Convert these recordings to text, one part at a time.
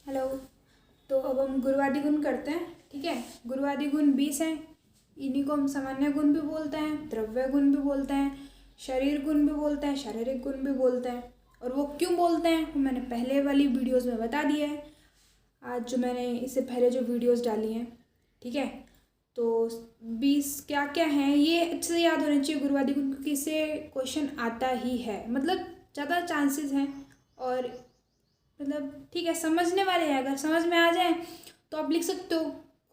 Hello. तो अब हम गुरुवादी गुण करते हैं। ठीक है, गुरुवादी गुण 20 हैं। इन्हीं को हम सामान्य गुण भी बोलते हैं, द्रव्य गुण भी बोलते हैं, शरीर गुण भी बोलते हैं, शारीरिक गुण भी बोलते हैं। और वो क्यों बोलते हैं वो मैंने पहले वाली वीडियोस में बता दिया है। आज जो मैंने इससे पहले जो वीडियोस डाली हैं, ठीक है, तो 20 क्या क्या हैं ये अच्छे से याद होना चाहिए गुरुवादी गुण, क्योंकि इससे क्वेश्चन आता ही है, मतलब ज़्यादा चांसेस हैं। और मतलब ठीक है, समझने वाले हैं, अगर समझ में आ जाए तो आप लिख सकते हो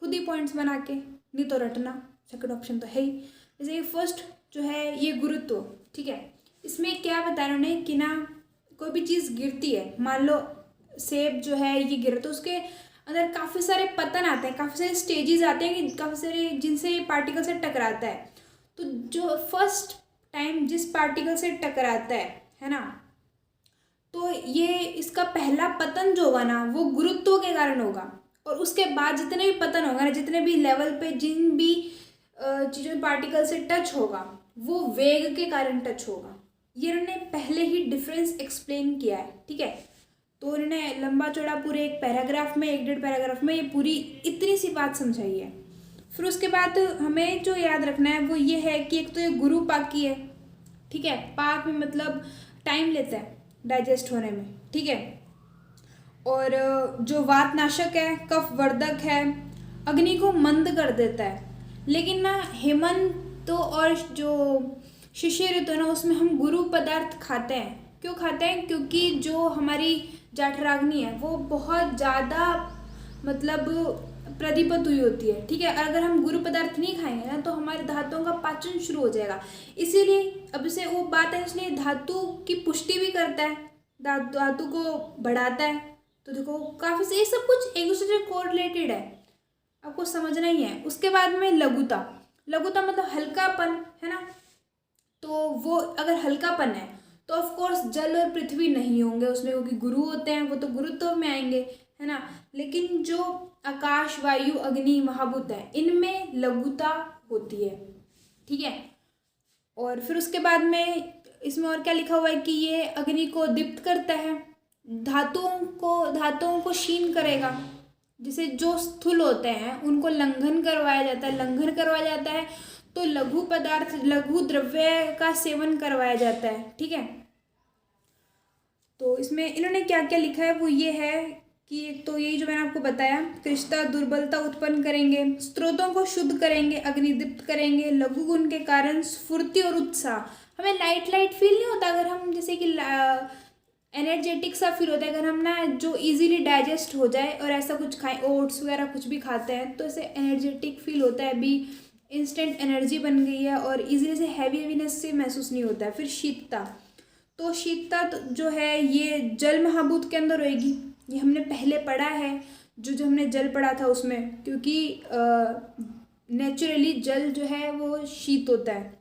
खुद ही पॉइंट्स बना के, नहीं तो रटना सेकंड ऑप्शन तो है ही। जैसे कि फर्स्ट जो है ये गुरुत्व, ठीक है, इसमें क्या बता रहे हैं कि ना कोई भी चीज़ गिरती है, मान लो सेब जो है ये गिरे तो उसके अंदर काफ़ी सारे पतन आते हैं, काफ़ी सारे स्टेजेस आते हैं कि काफ़ी सारे जिनसे ये पार्टिकल से टकराता है। तो जो फर्स्ट टाइम जिस पार्टिकल से टकराता है ना, तो ये इसका पहला पतन जो होगा ना वो गुरुत्व के कारण होगा। और उसके बाद जितने भी पतन होगा ना, जितने भी लेवल पे जिन भी चीज़ों पार्टिकल से टच होगा वो वेग के कारण टच होगा। ये उन्होंने पहले ही डिफरेंस एक्सप्लेन किया है, ठीक है। तो उन्होंने लंबा चौड़ा पूरे एक पैराग्राफ में, एक डेढ़ पैराग्राफ में ये पूरी इतनी सी बात समझाई है। फिर उसके बाद हमें जो याद रखना है वो ये है कि एक तो ये गुरु पाकी है, ठीक है, पाक में मतलब टाइम लेता है डाइजेस्ट होने में, ठीक है। और जो वातनाशक है, कफ वर्धक है, अग्नि को मंद कर देता है। लेकिन ना हेमंत तो और जो शिशिर ऋतु है ना उसमें हम गुरु पदार्थ खाते हैं। क्यों खाते हैं? क्योंकि जो हमारी जाठराग्नि है वो बहुत ज़्यादा मतलब प्रदीपत हुई होती है, ठीक है। अगर हम गुरु पदार्थ नहीं खाएंगे ना तो हमारे धातुओं का पाचन शुरू हो जाएगा। इसीलिए अब से वो बात है, इसलिए धातु की पुष्टि भी करता है, धातु को बढ़ाता है। तो देखो काफ़ी से ये सब कुछ एक दूसरे से कोरिलेटेड है, आपको समझना ही है। उसके बाद में लघुता, लघुता मतलब हल्कापन है ना। तो वो अगर हल्कापन है तो ऑफ कोर्स जल और पृथ्वी नहीं होंगे उसमें, क्योंकि गुरु होते हैं वो तो गुरुत्व में आएंगे, है ना। लेकिन जो आकाश, वायु, अग्नि, महाभूत है इनमें लघुता होती है, ठीक है। और फिर उसके बाद में इसमें और क्या लिखा हुआ है कि ये अग्नि को दीप्त करता है, धातुओं को क्षीण करेगा। जैसे जो स्थूल होते हैं उनको लंघन करवाया जाता है, लंघन करवाया जाता है तो लघु पदार्थ, लघु द्रव्य का सेवन करवाया जाता है, ठीक है। तो इसमें इन्होंने क्या क्या लिखा है वो ये है कि एक तो यही जो मैंने आपको बताया, कृष्णता दुर्बलता उत्पन्न करेंगे, स्रोतों को शुद्ध करेंगे, अग्निदीप्त करेंगे, लघु गुण के कारण स्फूर्ति और उत्साह, हमें लाइट लाइट फील नहीं होता अगर हम जैसे कि एनर्जेटिक सा फील होता है अगर हम ना जो इजीली डाइजेस्ट हो जाए और ऐसा कुछ खाएं, ओट्स वगैरह कुछ भी खाते हैं तो ऐसे एनर्जेटिक फील होता है, अभी इंस्टेंट एनर्जी बन गई है और इजीली से हैवीनेस से महसूस नहीं होता है। फिर शीतता, तो शीतता जो है ये जल महाभूत के अंदर होएगी, ये हमने पहले पढ़ा है, जो हमने जल पढ़ा था उसमें, क्योंकि नेचुरली जल जो है वो शीत होता है।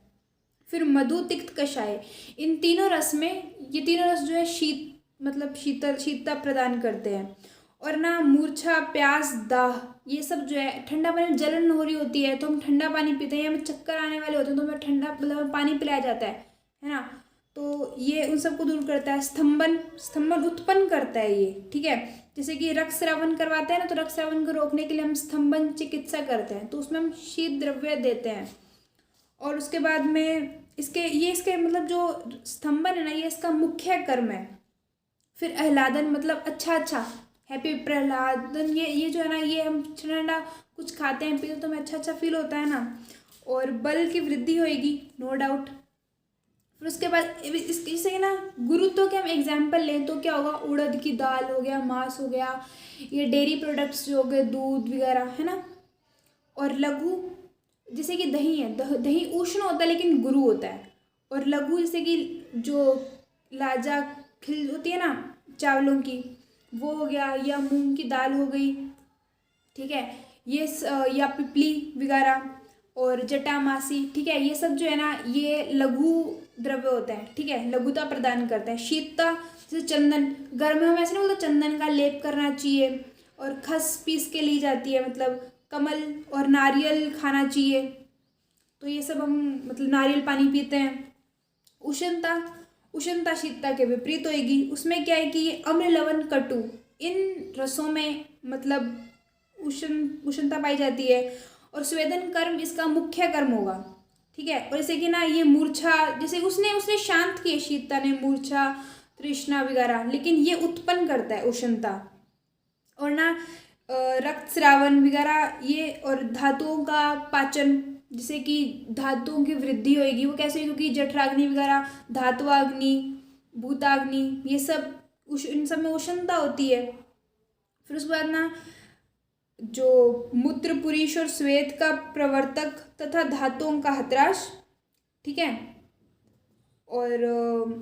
फिर मधु, तिक्त, कषाय, इन तीनों रस में, ये तीनों रस जो है शीत मतलब शीतता प्रदान करते हैं। और ना मूर्छा, प्यास, दाह, ये सब जो है ठंडा पानी, जलन हो रही होती है तो हम ठंडा पानी पीते हैं, हमें चक्कर आने वाले होते हैं तो हमें ठंडा मतलब पानी पिलाया जाता है ना। तो ये उन सबको दूर करता है। स्तंभन उत्पन्न करता है ये, ठीक है। जैसे कि रक्तस्रावन करवाते हैं ना, तो रक्तस्रावन को रोकने के लिए हम स्तंभन चिकित्सा करते हैं, तो उसमें हम शीत द्रव्य देते हैं। और उसके बाद में इसके मतलब जो स्तंभन है ना ये इसका मुख्य कर्म है। फिर आह्लादन मतलब अच्छा, हैप्पी प्रहलादन, ये जो है ना ये हम ठंडा कुछ खाते हैं पीते तो हमें अच्छा फील होता है ना। और बल की वृद्धि होएगी, नो डाउट। फिर उसके बाद इससे ना गुरुत्व के हम एग्जाम्पल लें तो क्या होगा, उड़द की दाल हो गया, मांस हो गया, ये डेयरी प्रोडक्ट्स जो हो गए, दूध वगैरह, है ना। और लघु जैसे कि दही है, दही उष्ण होता है लेकिन गुरु होता है। और लघु जैसे कि जो लाजा खिल होती है ना चावलों की, वो हो गया, या मूंग की दाल हो गई, ठीक है, ये या पिपली वगैरह और जटामासी, ठीक है, ये सब जो है ना ये लघु द्रव्य होते हैं, ठीक है, लघुता प्रदान करते हैं। शीतता जैसे चंदन, गर्मियों में ऐसे नहीं बोलते चंदन का लेप करना चाहिए, और खस पीस के ली जाती है, मतलब कमल और नारियल खाना चाहिए, तो ये सब हम मतलब नारियल पानी पीते हैं। उष्णता शीतता के विपरीत होएगी, उसमें क्या है कि ये अम्ल, लवण, कटु, इन रसों में मतलब उष्णता पाई जाती है। और स्वेदन कर्म इसका मुख्य कर्म होगा, ठीक है। और जैसे कि ना ये मूर्छा, जैसे उसने उसने शांत किए शीतता ने मूर्छा तृष्णा वगैरह, लेकिन ये उत्पन्न करता है उष्णता। और ना रक्त स्रावन वगैरह ये, और धातुओं का पाचन, जैसे कि धातुओं की वृद्धि होगी, वो कैसे, क्योंकि जठराग्नि वगैरह, धात्वाग्नि, भूताग्नि, ये सब इन सब में उष्णता होती है। फिर उसके बाद ना जो मूत्र पुरीष और श्वेत का प्रवर्तक तथा धातुओं का हतराश, ठीक है। और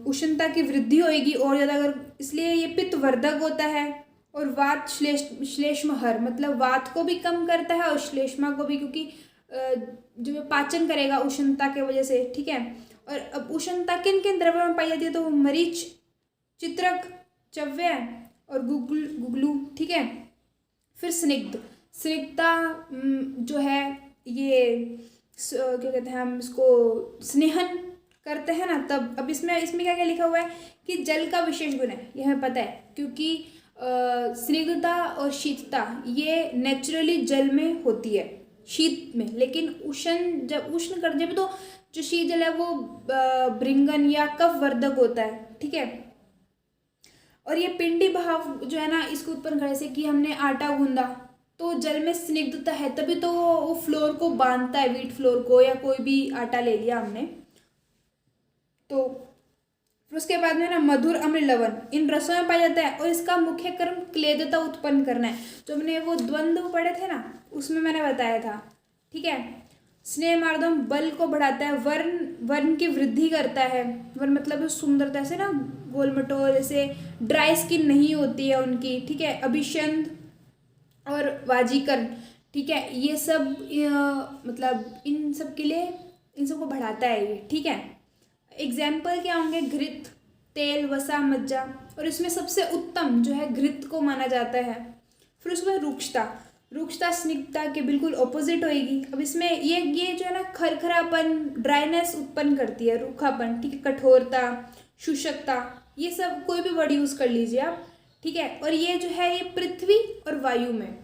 उष्णता की वृद्धि होगी और ज़्यादा, अगर इसलिए ये पित्त वर्धक होता है। और वात श्लेष्महर, मतलब वात को भी कम करता है और श्लेष्मा को भी, क्योंकि जो पाचन करेगा उष्णता के वजह से, ठीक है। और अब उष्णता किन किन द्रव्यों में पाई जाती है, तो मरीच, चित्रक, चव्य और गुगलू, ठीक है। फिर स्निग्धता जो है ये क्या कहते हैं, हम इसको स्नेहन करते हैं ना तब। अब इसमें क्या क्या लिखा हुआ है कि जल का विशेष गुण है, यह हमें पता है, क्योंकि स्निग्धता और शीतता ये नेचुरली जल में होती है, शीत में। लेकिन जब उष्ण कर जब तो जो शीत जल है वो भृंगन या कफ वर्धक होता है, ठीक है। और ये पिंडी भाव जो है ना, इसको उत्पन्न करने से कि हमने आटा गूंदा तो जल में स्निग्धता है, तभी तो वो फ्लोर को बांधता है, व्हीट फ्लोर को, या कोई भी आटा ले लिया हमने तो। फिर उसके बाद में ना मधुर, अम्ल, लवण इन रसों में पाया जाता है। और इसका मुख्य कर्म क्लेदता उत्पन्न करना है। जो हमने वो द्वंद्व पढ़े थे ना, उसमें मैंने बताया था, ठीक है। स्नेह मार्दम बल को बढ़ाता है, वर्ण की वृद्धि करता है। वर्ण मतलब सुंदरता से ना, गोल मटोल, जैसे ड्राई स्किन नहीं होती है उनकी, ठीक है। अभिषंद और वाजीकरण, ठीक है, ये सब मतलब इन सब के लिए, इन सबको बढ़ाता है ये, ठीक है। एग्जाम्पल क्या होंगे, घृत, तेल, वसा, मज्जा। और इसमें सबसे उत्तम जो है घृत को माना जाता है। फिर उसके बाद रुक्षता स्निग्धता के बिल्कुल ऑपोजिट होएगी। अब इसमें ये जो है ना खरखरापन, ड्राइनेस उत्पन्न करती है, रूखापन, ठीक है, कठोरता, शुष्कता, ये सब कोई भी वर्ड यूज कर लीजिए आप, ठीक है। और ये जो है ये पृथ्वी और वायु में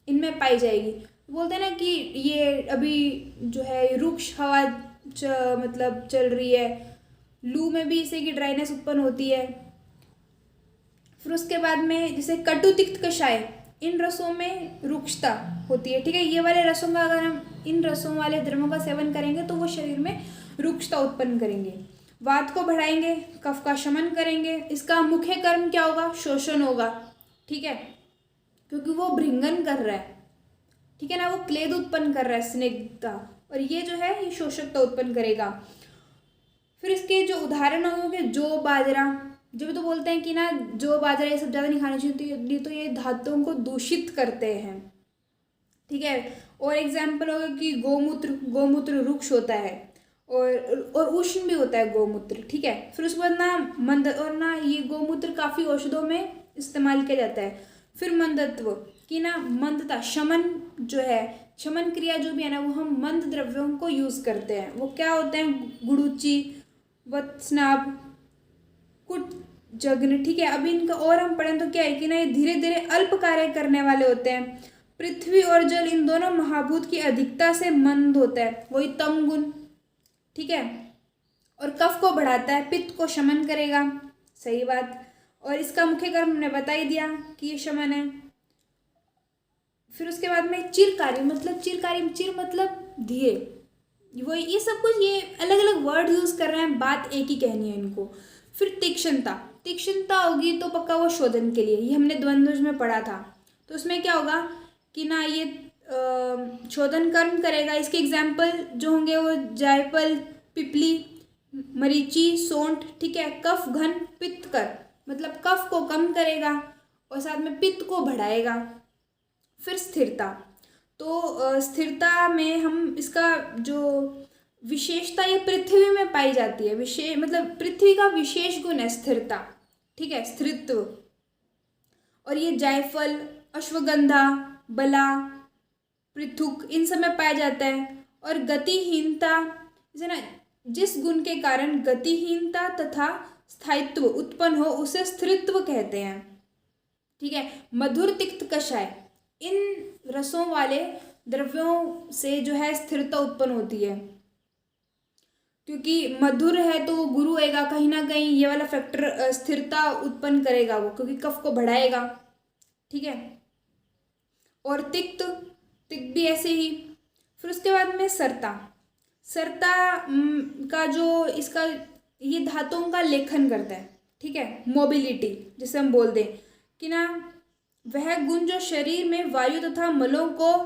इनमें पाई जाएगी। बोलते हैं ना कि ये अभी जो है रुक्ष हवा मतलब चल रही है, लू में भी इसे की ड्राइनेस उत्पन्न होती है। फिर उसके बाद में जैसे कटु, तिक्त, कषाय, इन रसों में रुक्षता होती है, ठीक है। ये वाले रसों का, अगर हम इन रसों वाले द्रव्यों का सेवन करेंगे तो वो शरीर में रुक्षता उत्पन्न करेंगे, वात को बढ़ाएंगे, कफ का शमन करेंगे। इसका मुख्य कर्म क्या होगा, शोषण होगा, ठीक है, क्योंकि वो भृंगन कर रहा है, ठीक है ना, वो क्लेद उत्पन्न कर रहा है, स्निग्धता, और ये जो है ये शोषकता उत्पन्न करेगा। फिर इसके जो उदाहरण होंगे, जौ, बाजरा, जब तो बोलते हैं कि ना जौ बाजरा ये सब ज़्यादा नहीं खाना चाहिए, तो ये धातुओं को दूषित करते हैं, ठीक है। और एग्जाम्पल होगा कि गोमूत्र रुक्ष होता है और उष्ण भी होता है गोमूत्र, ठीक है। फिर उसके बाद ना ये गोमूत्र काफ़ी औषधों में इस्तेमाल किया जाता है। फिर मंदत्व कि ना मंदता, शमन जो है, शमन क्रिया जो भी है ना, वो हम मंद द्रव्यों को यूज़ करते हैं। वो क्या होते हैं, गुड़ुचि, वत्स्नाभ, कुट, जग्न, ठीक है। अभी इनका और हम पढ़ें तो क्या है कि ना ये धीरे धीरे अल्प कार्य करने वाले होते हैं। पृथ्वी और जल इन दोनों महाभूत की अधिकता से मंद होता है, वही तम गुण, ठीक है। और कफ को बढ़ाता है, पित्त को शमन करेगा, सही बात। और इसका मुख्य कर्म हमने बता ही दिया कि ये शमन है। फिर उसके बाद में चिरकारी मतलब धीरे, वो ये सब कुछ ये अलग अलग वर्ड यूज कर रहे हैं, बात एक ही कहनी है इनको। फिर तीक्ष्णता होगी तो पक्का वो शोधन के लिए, ये हमने द्वंद्व में पढ़ा था। तो उसमें क्या होगा कि ना ये शोधन कर्म करेगा। इसके एग्जाम्पल जो होंगे वो जायफल, पिपली, मरीची, सौंठ, ठीक है। कफ घन, पित्त कर, मतलब कफ को कम करेगा और साथ में पित्त को बढ़ाएगा। फिर स्थिरता, तो स्थिरता में हम इसका जो विशेषता ये पृथ्वी में पाई जाती है, मतलब पृथ्वी का विशेष गुण है स्थिरता, ठीक है, स्थिरत्व। और ये जायफल, अश्वगंधा, बला, पृथुक, इन सब में पाया जाता है। और गतिहीनता, जैसे ना जिस गुण के कारण गतिहीनता तथा स्थायित्व उत्पन्न हो उसे स्थिरत्व कहते हैं, ठीक है। मधुर, तिक्त, कषाय, इन रसों वाले द्रव्यों से जो है स्थिरता उत्पन्न होती है, क्योंकि मधुर है तो वो गुरु आएगा, कहीं ना कहीं ये वाला फैक्टर स्थिरता उत्पन्न करेगा वो, क्योंकि कफ को बढ़ाएगा, ठीक है। और तिक्त, तिक्त भी ऐसे ही। फिर उसके बाद में सरता, सरता का जो इसका ये धातुओं का लेखन करता है, ठीक है, मोबिलिटी जिसे हम बोल दें कि ना, वह गुण जो शरीर में वायु तथा मलों को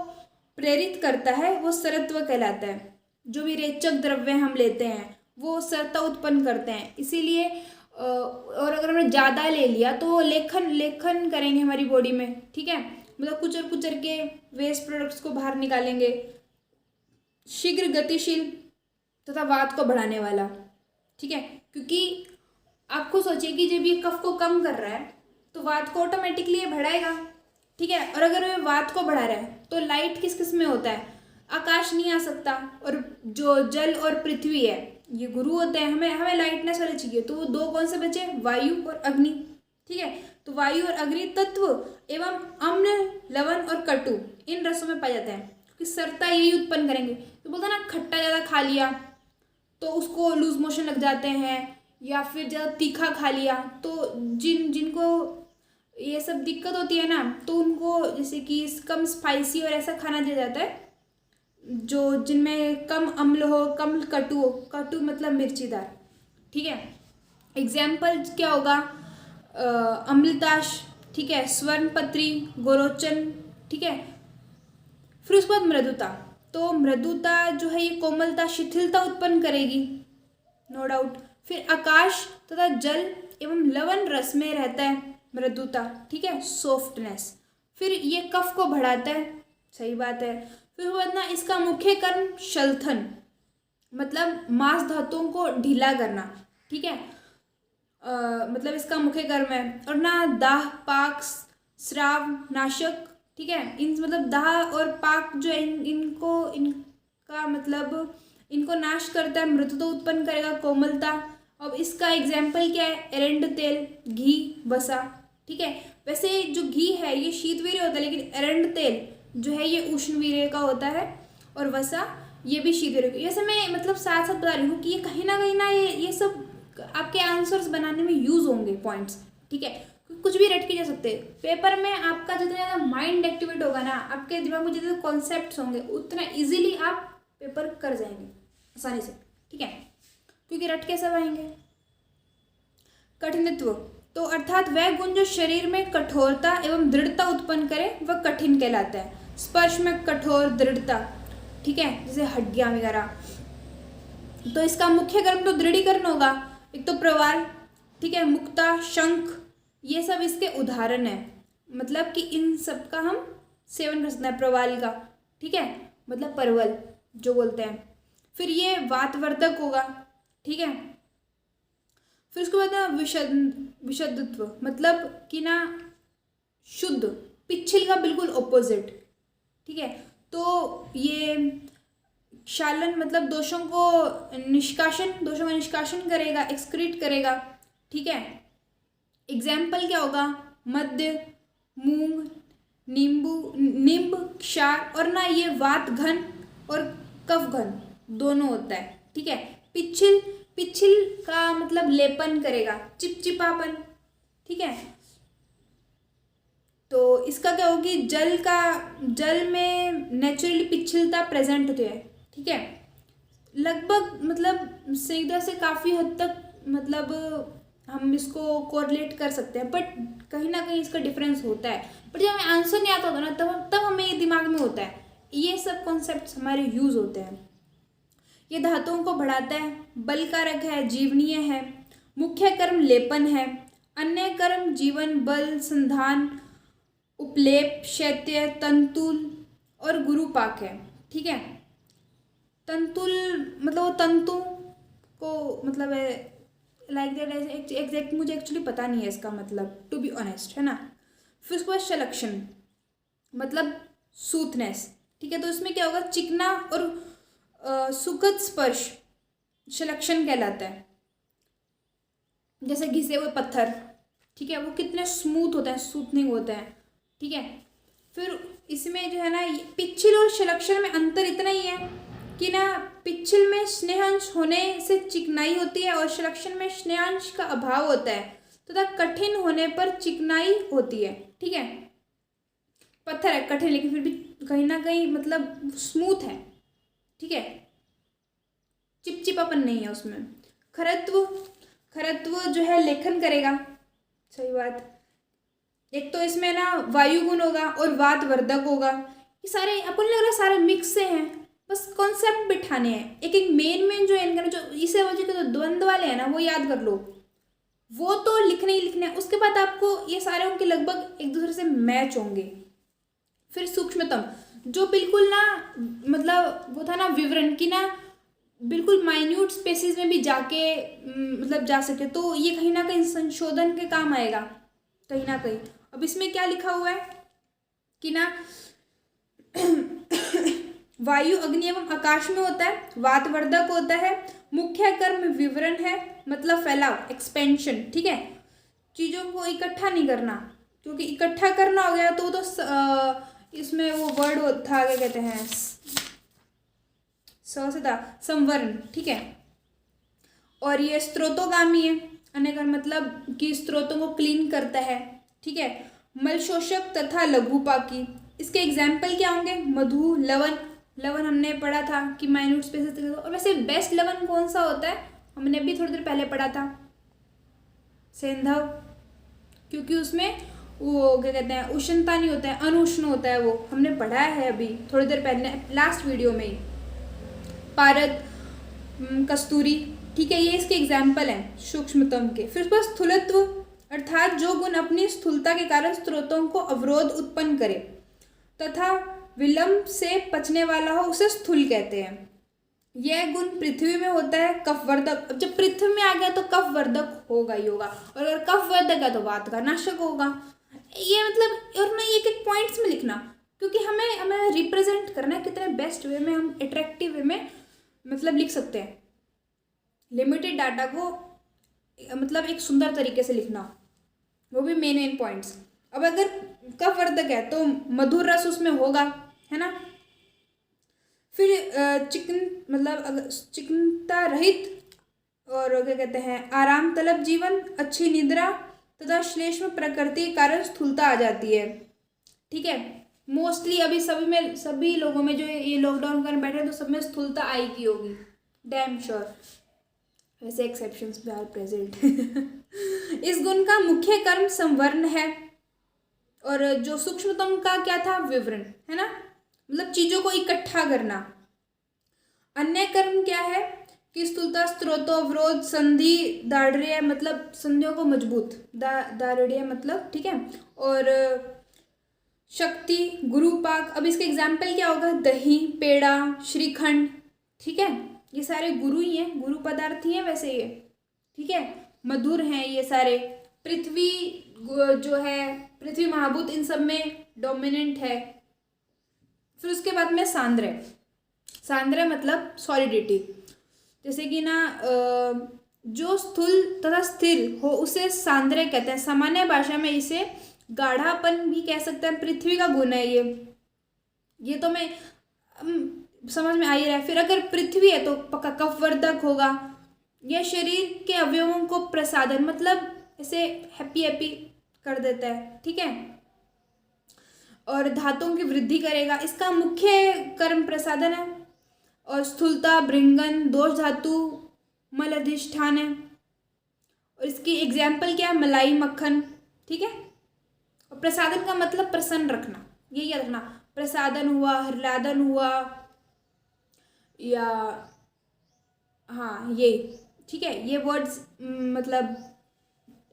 प्रेरित करता है वो सरत्व कहलाता है। जो भी रेचक द्रव्य हम लेते हैं वो सरता उत्पन्न करते हैं, इसीलिए और अगर हमने ज़्यादा ले लिया तो लेखन लेखन करेंगे हमारी बॉडी में, ठीक है, मतलब कुचर कुचर के वेस्ट प्रोडक्ट्स को बाहर निकालेंगे। शीघ्र गतिशील तथा वात को बढ़ाने वाला, ठीक है, क्योंकि आपको सोचिए कि जब ये कफ को कम कर रहा है तो वात को ऑटोमेटिकली ये बढ़ाएगा, ठीक है। और अगर ये वात को बढ़ा रहा है तो लाइट किस किस में होता है, आकाश नहीं आ सकता, और जो जल और पृथ्वी है ये गुरु होते हैं, हमें हमें लाइटनेस वाले चाहिए, तो वो दो कौन से बचे, वायु और अग्नि, ठीक है। तो वायु और अग्नि तत्व एवं अम्ल, लवण और कटु इन रसों में पाए जाते हैं, क्योंकि सरता यही उत्पन्न करेंगे। तो बोलते हैं ना, खट्टा ज़्यादा खा लिया तो उसको लूज मोशन लग जाते हैं, या फिर ज़्यादा तीखा खा लिया तो जिनको ये सब दिक्कत होती है ना, तो उनको जैसे कि कम स्पाइसी और ऐसा खाना दिया जाता है जो जिनमें कम अम्ल हो, कम कटु हो, कटु मतलब मिर्चीदार, ठीक है। एग्जाम्पल क्या होगा, अम्लताश, ठीक है, स्वर्णपत्री, गोरोचन, ठीक है। फिर उसके बाद मृदुता, तो मृदुता जो है ये कोमलता, शिथिलता उत्पन्न करेगी, नो डाउट। फिर आकाश तथा जल एवं लवण रस में रहता है मृदुता, ठीक है, सॉफ्टनेस। फिर ये कफ को बढ़ाता है, सही बात है। फिर बाद ना इसका मुख्य कर्म शल्थन, मतलब मांस धातुओं को ढीला करना, ठीक है, मतलब इसका मुख्य कर्म है। और ना दाह, पाक, श्राव, नाशक, ठीक है, इन मतलब दाह और पाक जो है इनका मतलब इनको नाश करता है, मृदुता उत्पन्न करेगा, कोमलता। अब इसका एग्जाम्पल क्या है, एरंड तेल, घी, वसा, ठीक है। वैसे जो घी है ये शीतवीर्य होता है, लेकिन एरंड तेल जो है ये उष्णवीर्य का होता है, और वसा ये भी शीतवीर्य का। जैसे मैं मतलब साथ साथ बता रही हूँ कि ये कहीं ना ये सब आपके आंसर्स बनाने में यूज होंगे पॉइंट्स, ठीक है। कुछ भी रट के जा सकते हैं पेपर में, आपका जितना ज़्यादा माइंड एक्टिवेट होगा ना, आपके दिमाग में जितने कॉन्सेप्ट्स होंगे उतना इजीली आप पेपर कर जाएंगे आसानी से, ठीक है, क्योंकि रट के सब आएंगे। कठिनत्व, तो अर्थात वह गुण जो शरीर में कठोरता एवं दृढ़ता उत्पन्न करे वह कठिन कहलाता है। स्पर्श में कठोर, दृढ़ता, ठीक है, जैसे हड्डियां वगैरह। तो इसका मुख्य कर्म तो दृढ़ीकरण होगा, एक तो प्रवाल, ठीक है, मुक्ता, शंख, ये सब इसके उदाहरण है, मतलब कि इन सब का हम सेवन कर सकते हैं, प्रवाल का, ठीक है, मतलब परवल जो बोलते हैं। फिर ये वातवर्धक होगा, ठीक है। फिर उसके बाद ना विशुद्धत्व, मतलब कि ना शुद्ध, पिच्छिल का बिल्कुल ऑपोजिट, ठीक है। तो ये क्षालन मतलब दोषों का निष्कासन करेगा, एक्सक्रीट करेगा, ठीक है। एग्जाम्पल क्या होगा, मध्य, मूंग, नींब, क्षार, और ना ये वात घन और कफ घन दोनों होता है, ठीक है। पिच्छिल का मतलब लेपन करेगा, चिपचिपापन, ठीक है। तो इसका क्या होगी, जल में नेचुरली पिच्छिलता प्रेजेंट होती है, ठीक है। लगभग मतलब सीधा से काफ़ी हद तक मतलब हम इसको कोरिलेट कर सकते हैं, बट कहीं ना कहीं इसका डिफरेंस होता है। बट जब हमें आंसर नहीं आता होता ना, तब हमें ये दिमाग में होता है, ये सब कॉन्सेप्ट्स हमारे यूज होते हैं। ये धातुओं को बढ़ाता है, बल कारक है, जीवनीय है, मुख्य कर्म लेपन है, अन्य कर्म जीवन, बल, संधान, उपलेप, शैत्य, तंतुल और गुरुपाक है, ठीक है। तंतुल मतलब वो तंतु को मतलब लाइक दैट, एग्जैक्ट मुझे एक्चुअली पता नहीं है इसका मतलब, टू बी ऑनेस्ट, है ना। फिर उसके बाद शलक्षण मतलब सूथनेस, ठीक है। तो इसमें क्या होगा, चिकना और सुखद स्पर्श शलक्षण कहलाता है, जैसे घिसे हुए पत्थर, ठीक है, वो कितने स्मूथ होते हैं, सूथनिंग होते हैं। ठीक है, फिर इसमें जो है ना पिच्छिल और शलक्षण में अंतर इतना ही है कि ना पिच्छिल में स्नेहांश होने से चिकनाई होती है और शलक्षण में स्नेहांश का अभाव होता है तथा कठिन होने पर चिकनाई होती है। ठीक है, पत्थर है कठिन लेकिन फिर भी कहीं ना कहीं मतलब स्मूथ है। ठीक है, चिपचिपापन नहीं है उसमें। खरत्व, खरत्व जो है लेखन करेगा, सही बात। एक तो इसमें ना वायु गुण होगा और वात वर्धक होगा। ये सारे आपको नहीं लग रहा सारे मिक्स से हैं, बस कॉन्सेप्ट बिठाने हैं। एक एक मेन जो इनका जो इसे वजह के जो द्वंद्व वाले हैं ना वो याद कर लो, वो तो लिखने ही लिखने हैं। उसके बाद आपको ये सारे उनके लगभग एक दूसरे से मैच होंगे। फिर सूक्ष्मतम जो बिल्कुल ना मतलब वो था ना विवरण की ना बिल्कुल माइन्यूट स्पेसिस में भी जाके मतलब जा सके, तो ये कहीं ना कहीं संशोधन के काम आएगा कहीं ना कहीं। अब इसमें क्या लिखा हुआ है कि ना वायु अग्नि एवं आकाश में होता है, वातवर्धक होता है, मुख्य कर्म विवरण है मतलब फैलाव एक्सपेंशन। ठीक है, चीज़ों को इकट्ठा नहीं करना, क्योंकि इकट्ठा करना हो गया तो इसमें वो वर्ड था क्या कहते हैं सदा संवरण। ठीक है, और ये स्त्रोतोगामी है, अनेकर मतलब कि स्त्रोतों को क्लीन करता है। ठीक है, मल शोषक तथा लघुपाकी, इसके एग्जाम्पल क्या होंगे? मधु, लवण। लवण हमने पढ़ा था कि माइन्यूट स्पेसिस। और वैसे बेस्ट लवण कौन सा होता है? हमने भी थोड़ी देर पहले पढ़ा था, सेंधव, क्योंकि उसमें वो क्या कहते हैं उष्णता नहीं होता है, अनुष्ण होता है, वो हमने पढ़ा है अभी थोड़ी देर पहले लास्ट वीडियो में ही। पारद, कस्तूरी। ठीक है, ये इसके एग्जाम्पल हैं सूक्ष्मतम के। फिर उसके बाद स्थूलत्व, अर्थात जो गुण अपनी स्थूलता के कारण स्रोतों को अवरोध उत्पन्न करे तथा विलंब से पचने वाला हो उसे स्थूल कहते हैं। यह गुण पृथ्वी में होता है कफवर्धक। अब जब पृथ्वी में आ गया तो कफवर्धक होगा ही होगा, और अगर कफवर्धक है तो वात का नाशक होगा। ये मतलब और ना एक एक पॉइंट्स में लिखना, क्योंकि हमें रिप्रेजेंट करना है कितने बेस्ट वे में हम अट्रैक्टिव वे में मतलब लिख सकते हैं। लिमिटेड डाटा को मतलब एक सुंदर तरीके से लिखना, वो भी मेन पॉइंट्स। अब अगर कफवर्धक है तो मधुर रस उसमें होगा, है ना। फिर चिकन मतलब अगर चिकनता रहित और क्या कहते हैं आराम तलब जीवन, अच्छी निद्रा तथा श्लेष्म प्रकृति के कारण स्थूलता आ जाती है। ठीक है, मोस्टली अभी सभी लोगों में जो ये लॉकडाउन कर बैठे तो सब में स्थूलता आई की होगी, डैम श्योर। वैसे एक्सेप्शंस भी आर प्रेजेंट। इस गुण का मुख्य कर्म संवरण है, और जो सूक्ष्मतम का क्या था? विवरण, है ना, मतलब चीजों को इकट्ठा करना। अन्य कर्म क्या है कि स्थूलता, स्त्रोतो, अवरोध, संधि, दाढ़ मतलब संधियों को मजबूत, दाढ़ मतलब ठीक है, और शक्ति, गुरुपाक। अब इसके एग्जाम्पल क्या होगा? दही, पेड़ा, श्रीखंड। ठीक है, ये सारे गुरु ही हैं, गुरु पदार्थ ही हैं वैसे ये। ठीक है, मधुर हैं ये सारे। पृथ्वी जो है, पृथ्वी महाभूत इन सब में डोमिनेंट है। फिर उसके बाद में सांद्र। सांद्र मतलब सॉलिडिटी, जैसे कि ना जो स्थूल तथा स्थिर हो उसे सांद्र कहते हैं। सामान्य भाषा में इसे गाढ़ापन भी कह सकते हैं। पृथ्वी का गुण है ये तो मैं समझ में आ ही रहा है। फिर अगर पृथ्वी है तो पक्का कफवर्धक होगा। यह शरीर के अवयवों को प्रसादन मतलब ऐसे हैप्पी कर देता है। ठीक है, और धातुओं की वृद्धि करेगा। इसका मुख्य कर्म प्रसादन है, और स्थूलता, भृंगन, दोष धातु, मल अधिष्ठान है। और इसकी एग्जाम्पल क्या है? मलाई, मक्खन। ठीक है, और प्रसादन का मतलब प्रसन्न रखना, ये याद रखना। प्रसादन हुआ, ह्लादन हुआ, या हाँ ये ठीक है। ये वर्ड्स मतलब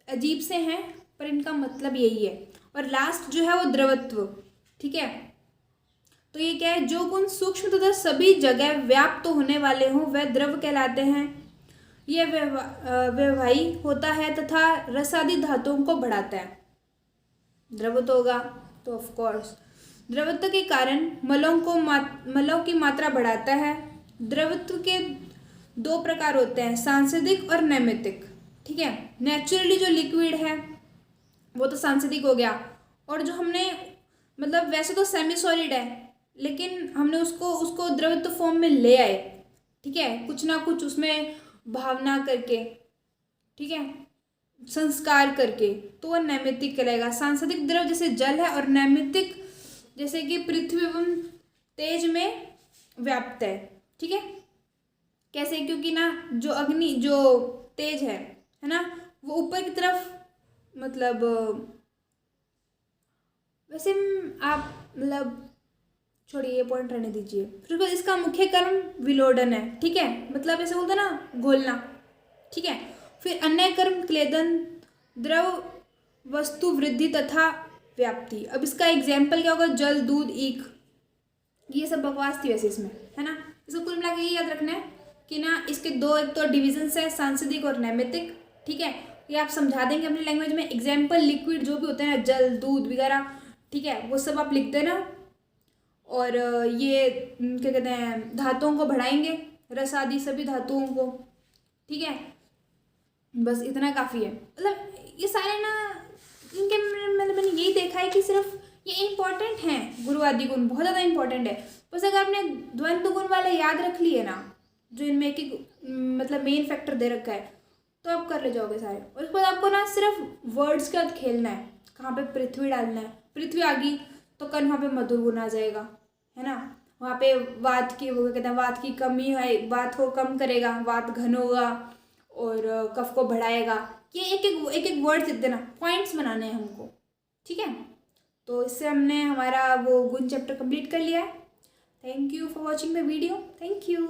अजीब से हैं पर इनका मतलब यही है। और लास्ट जो है वो द्रवत्व। ठीक है, तो ये क्या है? जो गुण सूक्ष्म तथा सभी जगह व्याप्त होने वाले हों वह द्रव कहलाते हैं। यह व्यवहारी होता है तथा रसादि धातुओं को बढ़ाता है। द्रवत्व होगा तो ऑफ कोर्स द्रवत्व के कारण मलों की मात्रा बढ़ाता है। द्रवत्व के दो प्रकार होते हैं, सांसर्गिक और नैमित्तिक। ठीक है, नेचुरली जो लिक्विड है वो तो सांस्कृतिक हो गया। और जो हमने मतलब वैसे तो सेमी सॉलिड है, लेकिन हमने उसको उसको द्रवित फॉर्म में ले आए, ठीक है, कुछ ना कुछ उसमें भावना करके, ठीक है, संस्कार करके, तो वह नैमित्तिक कहलाएगा। सांसारिक द्रव जैसे जल है, और नैमित्तिक जैसे कि पृथ्वी एवं तेज में व्याप्त है, ठीक है। कैसे? क्योंकि ना जो अग्नि जो तेज है ना, वो ऊपर की तरफ मतलब वैसे आप मतलब छोड़िए, ये पॉइंट रहने दीजिए। फिर इसका मुख्य कर्म विलोडन है, ठीक है, मतलब ऐसे बोलते हैं ना, घोलना, ठीक है। फिर अन्य कर्म क्लेदन, द्रव वस्तु वृद्धि तथा व्याप्ति। अब इसका एग्जाम्पल क्या होगा? जल, दूध, ईख, ये सब बकवास थी वैसे इसमें, है ना। इसको कुल मिला के ये याद रखना है कि ना इसके दो एक तो डिविजन्स है, सांस्कृतिक और नैमित्तिक, ठीक है। ये आप समझा देंगे अपनी लैंग्वेज में। एग्जाम्पल लिक्विड जो भी होते हैं, जल, दूध वगैरह, ठीक है, वो सब आप लिख देना। और ये क्या कहते हैं, धातुओं को बढ़ाएंगे, रस आदि सभी धातुओं को, ठीक है। बस इतना काफ़ी है। मतलब ये सारे ना इनके मतलब मैंने यही देखा है कि सिर्फ ये इम्पॉर्टेंट हैं, गुरु आदि गुण बहुत ज़्यादा इम्पॉर्टेंट है। बस अगर आपने द्वंद्व गुण वाले याद रख लिए ना, जो इनमें एक मतलब मेन फैक्टर दे रखा है, तो आप कर ले जाओगे सारे। और उसके बाद आपको ना सिर्फ वर्ड्स के साथ खेलना है, कहाँ पे पृथ्वी डालना है, पृथ्वी आ गई तो कल वहाँ पे मधुर गुण आ जाएगा, है ना। वहाँ पे वात की वो कहते हैं वात की कमी है, वात को कम करेगा, वात घन होगा, और कफ को बढ़ाएगा। ये एक एक वर्ड लिख देना, पॉइंट्स बनाने हैं हमको, ठीक है। तो इससे हमने हमारा वो गुण चैप्टर कंप्लीट कर लिया है। Thank you for watching the video. Thank you.